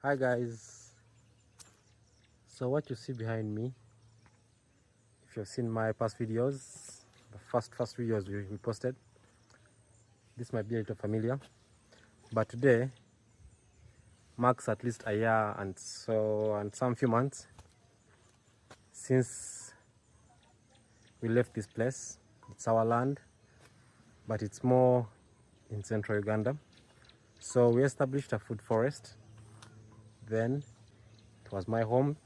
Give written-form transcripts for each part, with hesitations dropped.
Hi guys, so what you see behind me, if you've seen my past videos, the first videos we posted, this might be a little familiar, but today marks at least a year and some few months since we left this place. It's our land, but it's more in central Uganda. So we established a food forest. Then it was my home.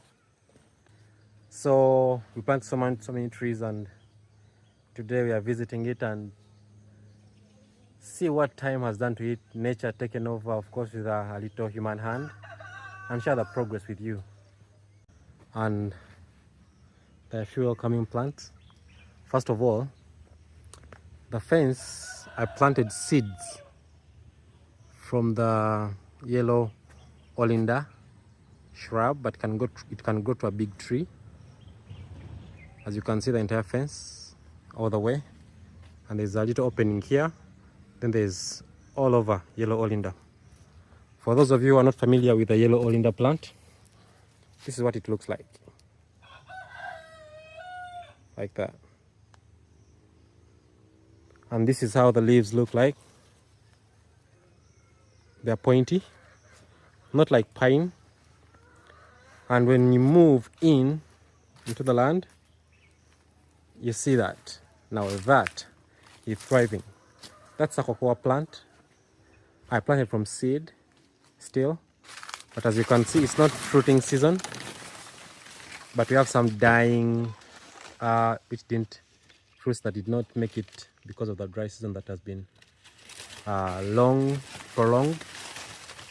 So we planted so many trees, and today we are visiting it and see what time has done to it. Nature taken over, of course, with a little human hand, and share the progress with you. And there are a few welcoming plants. First of all, the fence, I planted seeds from the yellow olinda shrub, but it can grow to a big tree. As you can see, the entire fence all the way, and there's a little opening here. Then there's all over yellow olinda. For those of you who are not familiar with the yellow olinda plant, this is what it looks like that. And this is how the leaves look like. They're pointy, not like pine. And when you move into the land, you see that now that is thriving. That's a cocoa plant. I planted from seed still, but as you can see, it's not fruiting season, but we have some dying fruits that did not make it because of the dry season that has been prolonged.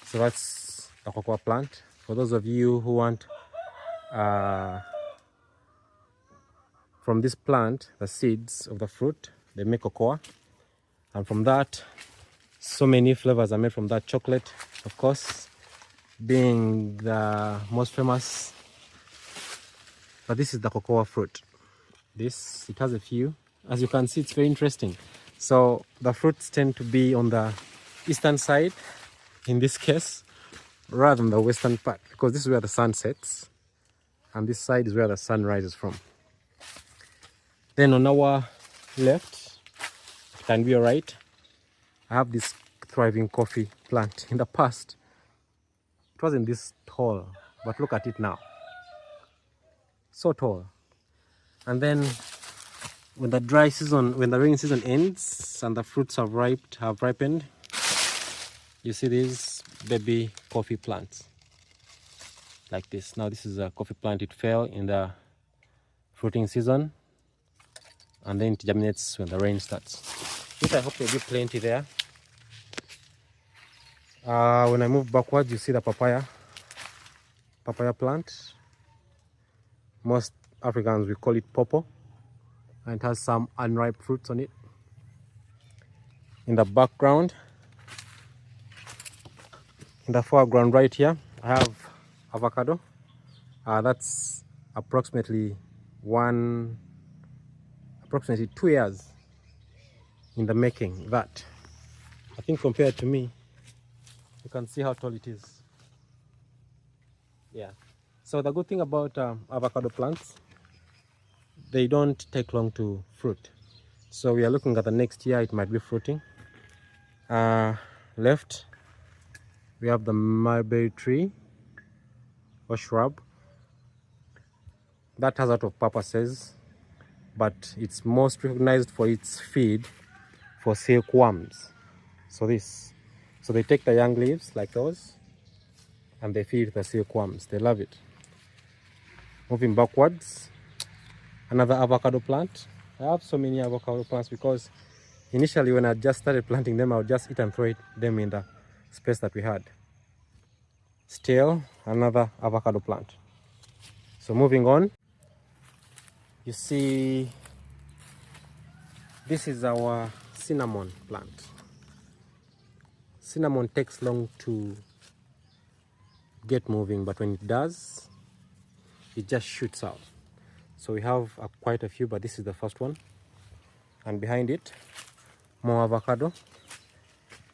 So that's the cocoa plant. For those of you who want from this plant, the seeds of the fruit, they make cocoa, and from that so many flavors are made from that. Chocolate, of course, being the most famous, but this is the cocoa fruit. It has a few, as you can see. It's very interesting. So the fruits tend to be on the eastern side in this case, rather than the western part, because this is where the sun sets and this side is where the sun rises from. Then on our left, it can be right, I have this thriving coffee plant. In the past it wasn't this tall, but look at it now, so tall. And then when the rainy season ends and the fruits have ripened, you see these baby coffee plants like this. Now this is a coffee plant. It fell in the fruiting season, and then it germinates when the rain starts. Which I hope there'll be plenty there. When I move backwards, you see the papaya plant. Most Africans, we call it popo, and it has some unripe fruits on it. In the background, in the foreground right here, I have avocado. That's approximately 2 years in the making. That, I think, compared to me, you can see how tall it is. Yeah. So the good thing about avocado plants, they don't take long to fruit. So we are looking at the next year, it might be fruiting. Left, we have the mulberry tree or shrub. That has a lot of purposes, but it's most recognized for its feed for silkworms. So they take the young leaves like those and they feed the silkworms. They love it. Moving backwards, another avocado plant. I have so many avocado plants because initially when I just started planting them, I would just eat and throw them in the space that we had. Still another avocado plant. So moving on, you see this is our cinnamon plant. Cinnamon takes long to get moving, but when it does, it just shoots out. So we have quite a few, but this is the first one. And behind it, more avocado.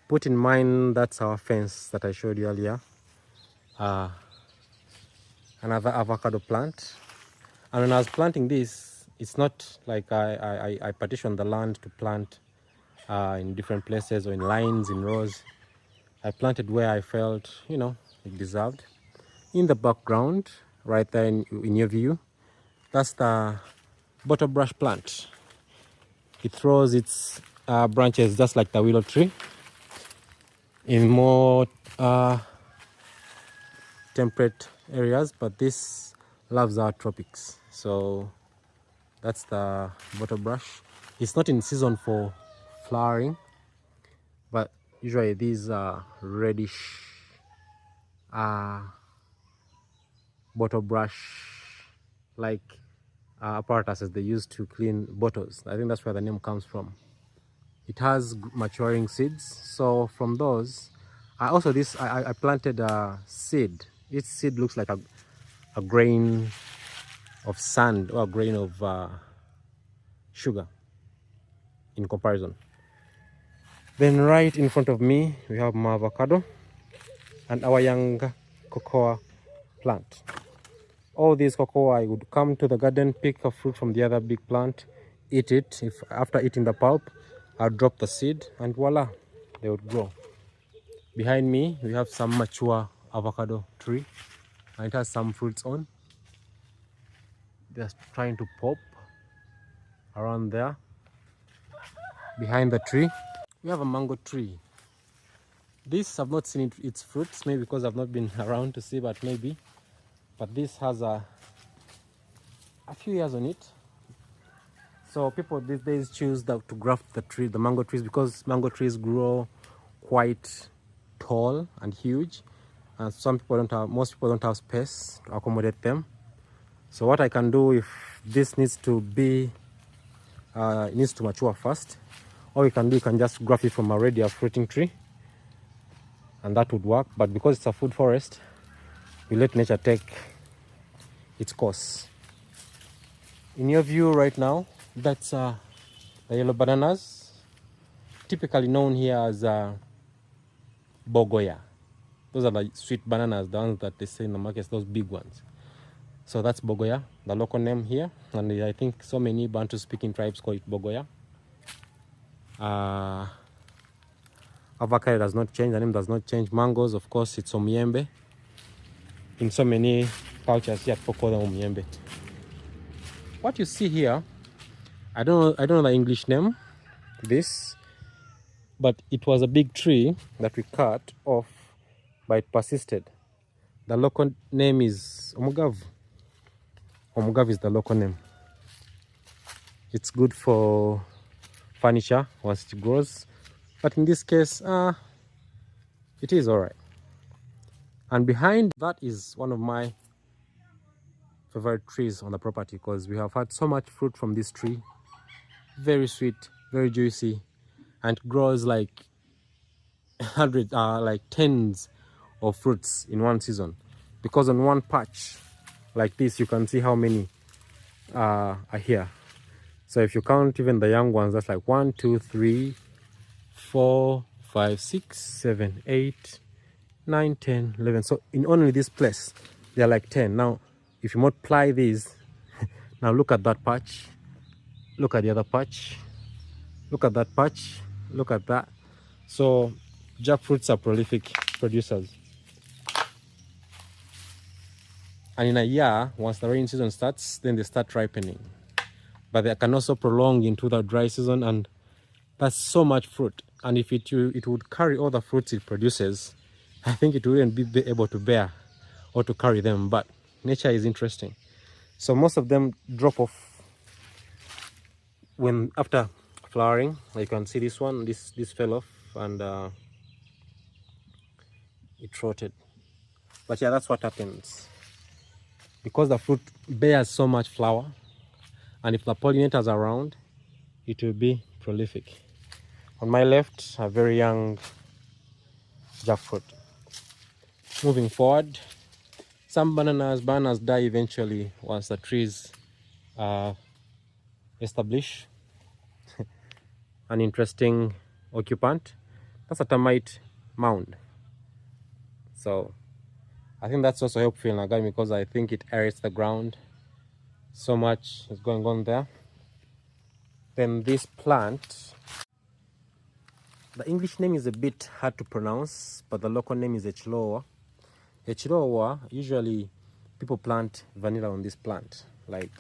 Put in mind, that's our fence that I showed you earlier. uh, another avocado plant. And when I was planting this, it's not like I partitioned the land to plant in different places or in lines, in rows. I planted where I felt, you know, it deserved. In the background, right there in your view, that's the bottle brush plant. It throws its branches just like the willow tree in more temperate areas, but this loves our tropics. So that's the bottle brush. It's not in season for flowering, but usually these are reddish bottle brush like apparatuses they use to clean bottles. I think that's where the name comes from. It has maturing seeds, so from those also this I planted a seed. Each seed looks like a grain of sand or a grain of sugar in comparison. Then right in front of me we have my avocado and our young cocoa plant. All these cocoa, I would come to the garden, pick a fruit from the other big plant, eat it. If after eating the pulp, I'll drop the seed and voila, they would grow. Behind me we have some mature avocado tree and it has some fruits on. They're trying to pop around there. Behind the tree we have a mango tree. This I've not seen its fruits, maybe because I've not been around to see, but maybe. But this has a few years on it. So people these days choose to graft the mango trees, because mango trees grow quite tall and huge, and most people don't have space to accommodate them. So what I can do, if this needs to be it needs to mature first, all you can do, you can just graft it from already a fruiting tree, and that would work. But because it's a food forest, we let nature take its course. In your view right now, that's the yellow bananas, typically known here as bogoya. Those are the sweet bananas, the ones that they say in the markets, those big ones. So that's bogoya, the local name here, and I think so many Bantu speaking tribes call it bogoya. Avocado does not change, the name does not change. Mangoes, of course, it's omiembe. In so many cultures here, people call them omiembe. What you see here, I don't know the English name, this, but it was a big tree that we cut off, but it persisted. The local name is omugavu. Omugavu is the local name. It's good for furniture once it grows, but in this case it is all right. And behind that is one of my favorite trees on the property, because we have had so much fruit from this tree. Very sweet, very juicy, and grows like like tens of fruits in one season, because on one patch like this you can see how many are here. So if you count even the young ones, that's like 1 2 3 4 5 6 7 8 9 10 11. So in only this place there are like 10. Now if you multiply these now look at that patch, look at the other patch, look at that patch, look at that. So jackfruits are prolific producers, and in a year, once the rain season starts, then they start ripening. But they can also prolong into the dry season, and that's so much fruit. And if it would carry all the fruits it produces, I think it wouldn't be able to bear or to carry them. But nature is interesting. So most of them drop off when after flowering. You can see this one, this fell off, and it rotted. But yeah, that's what happens because the fruit bears so much flower, and if the pollinators are around, it will be prolific. On my left, a very young jackfruit. Moving forward, some bananas die eventually once the trees establish. An interesting occupant, that's a termite mound. So I think that's also helpful in garden because I think it aerates the ground. So much is going on there. Then this plant, the English name is a bit hard to pronounce, but the local name is Echilowa. Echilowa, usually people plant vanilla on this plant. Like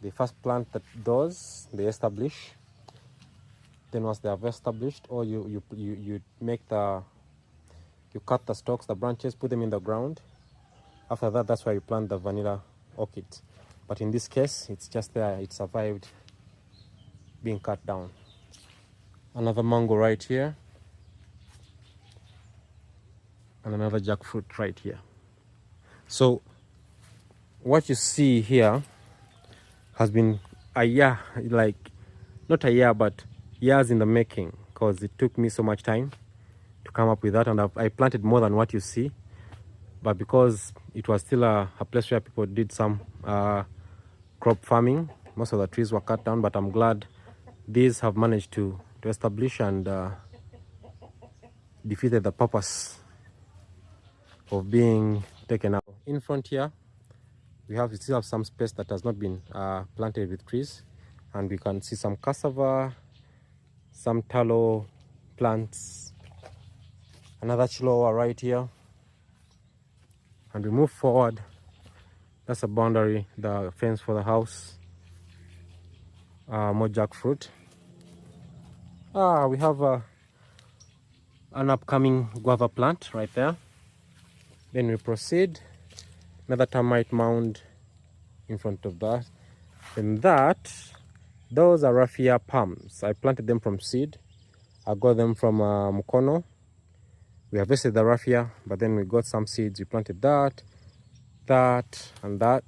they first plant those, they establish. Then once they have established, or you make you cut the stalks, the branches, put them in the ground. After that, that's why you plant the vanilla orchid. But in this case, it's just there, it survived being cut down. Another mango right here. And another jackfruit right here. So what you see here has been a year, like not a year, but years in the making, because it took me so much time to come up with that. And I planted more than what you see. But because it was still a place where people did some crop farming, most of the trees were cut down. But I'm glad these have managed to establish and defeated the purpose of being taken out. In front here, we still have some space that has not been planted with trees, and we can see some cassava, some tallow plants, another chiloa right here. And we move forward. That's a boundary, the fence for the house. More jackfruit. We have an upcoming guava plant right there. Then we proceed. Another termite mound in front of that. And those are raffia palms. I planted them from seed. I got them from Mukono. We harvested the raffia, but then we got some seeds. We planted that, and that.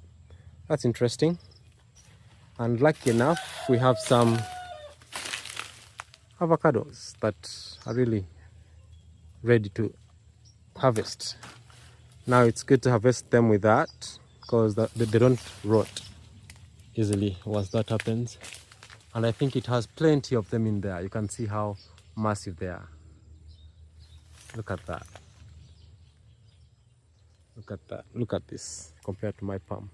That's interesting. And lucky enough, we have some avocados that are really ready to harvest. Now it's good to harvest them with that because they don't rot easily once that happens. And I think it has plenty of them in there. You can see how massive they are. Look at that. Look at that. Look at this compared to my palm.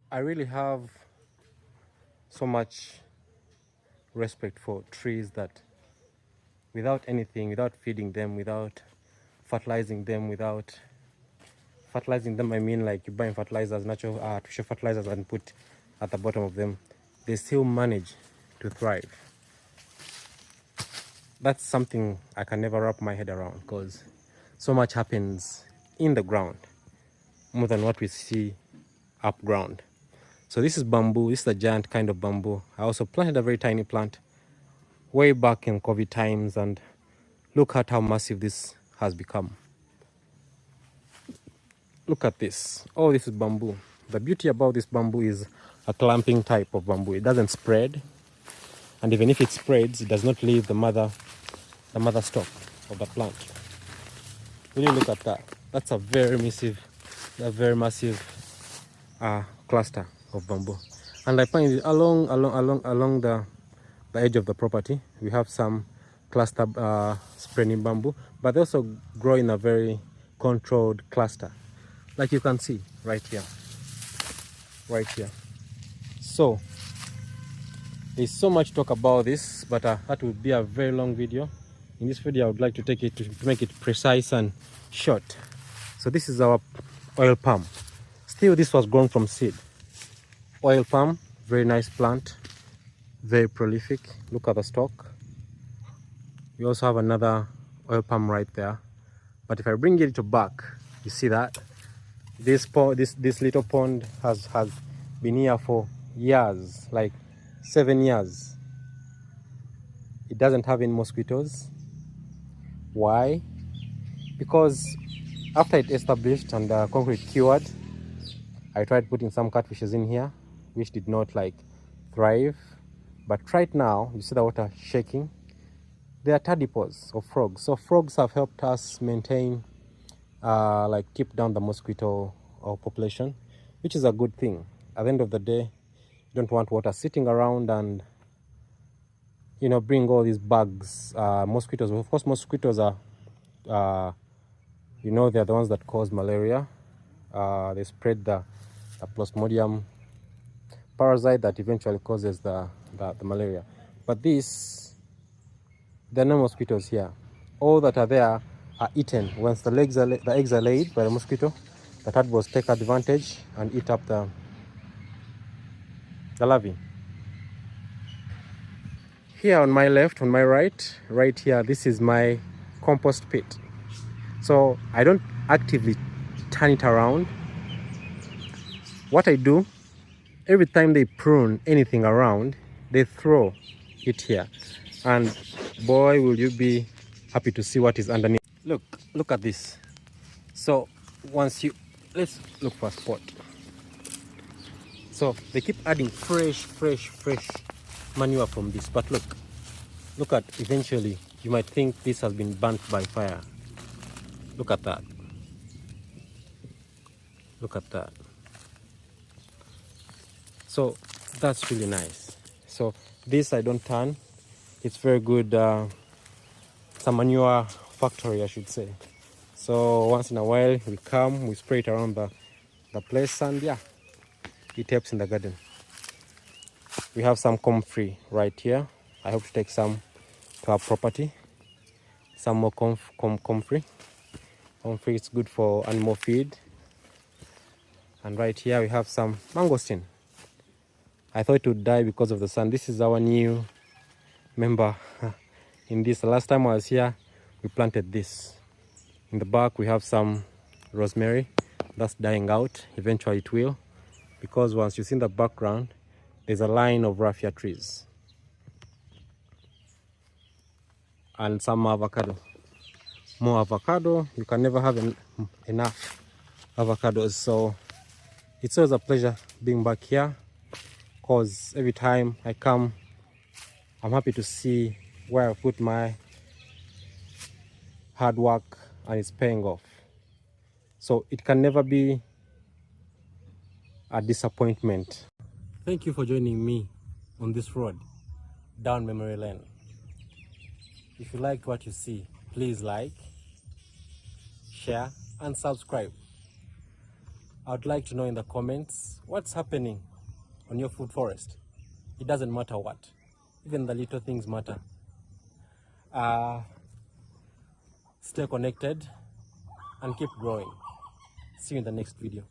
I really have so much respect for trees that without anything, without feeding them, without fertilizing them, I mean like you buy fertilizers, natural artificial fertilizers, and put at the bottom of them, they still manage to thrive. That's something I can never wrap my head around because so much happens in the ground more than what we see up ground. So this is bamboo. This is a giant kind of bamboo. I also planted a very tiny plant way back in COVID times, and look at how massive this has become. Look at this. Oh, this is bamboo. The beauty about this bamboo is a clamping type of bamboo. It doesn't spread, and even if it spreads, it does not leave the mother stalk of the plant. Really look at that. That's a very massive cluster of bamboo. And I find it along the edge of the property. We have some cluster spreading bamboo, but they also grow in a very controlled cluster, like you can see right here. So there's so much talk about this, but that would be a very long video. In this video, I would like to take it to make it precise and short. So this is our oil palm. Still, this was grown from seed. Oil palm, very nice plant, very prolific. Look at the stalk. We also have another oil palm right there. But if I bring it to back, you see that this little pond has been here for years, like 7 years. It doesn't have any mosquitoes. Why? Because after it established and the concrete cured, I tried putting some catfishes in here, which did not thrive. But right now, you see the water shaking. They are tadpoles of frogs. So frogs have helped us maintain, keep down the mosquito population, which is a good thing. At the end of the day, you don't want water sitting around and bring all these bugs, mosquitoes. Of course, mosquitoes are You know, they're the ones that cause malaria. They spread the Plasmodium parasite that eventually causes the malaria. But these, there are no mosquitoes here. All that are there are eaten. Once the eggs are laid by the mosquito, the tadpoles take advantage and eat up the larvae. Here on my left, on my right here, this is my compost pit. So I don't actively turn it around. What I do, every time they prune anything around, they throw it here. And boy, will you be happy to see what is underneath. Look at this. So let's look for a spot. So they keep adding fresh manure from this. But look at, eventually, you might think this has been burnt by fire. Look at that. Look at that. So that's really nice. So this I don't turn. It's very good. It's a manure factory, I should say. So once in a while we come, we spray it around the place, and yeah, it helps in the garden. We have some comfrey right here. I hope to take some to our property. Some more comfrey. Comfrey is good for animal feed. And right here we have some mangosteen. I thought it would die because of the sun. This is our new member in this. The last time I was here, we planted this. In the back we have some rosemary that's dying out. Eventually it will, because once you see in the background, there's a line of raffia trees and some avocado. More avocado. You can never have enough avocados. So it's always a pleasure being back here, because every time I come, I'm happy to see where I put my hard work and it's paying off. So it can never be a disappointment. Thank you for joining me on this road down memory lane. If you liked what you see, please like, share and subscribe. I'd like to know in the comments what's happening on your food forest. It doesn't matter what, even the little things matter. Stay connected and keep growing. See you in the next video.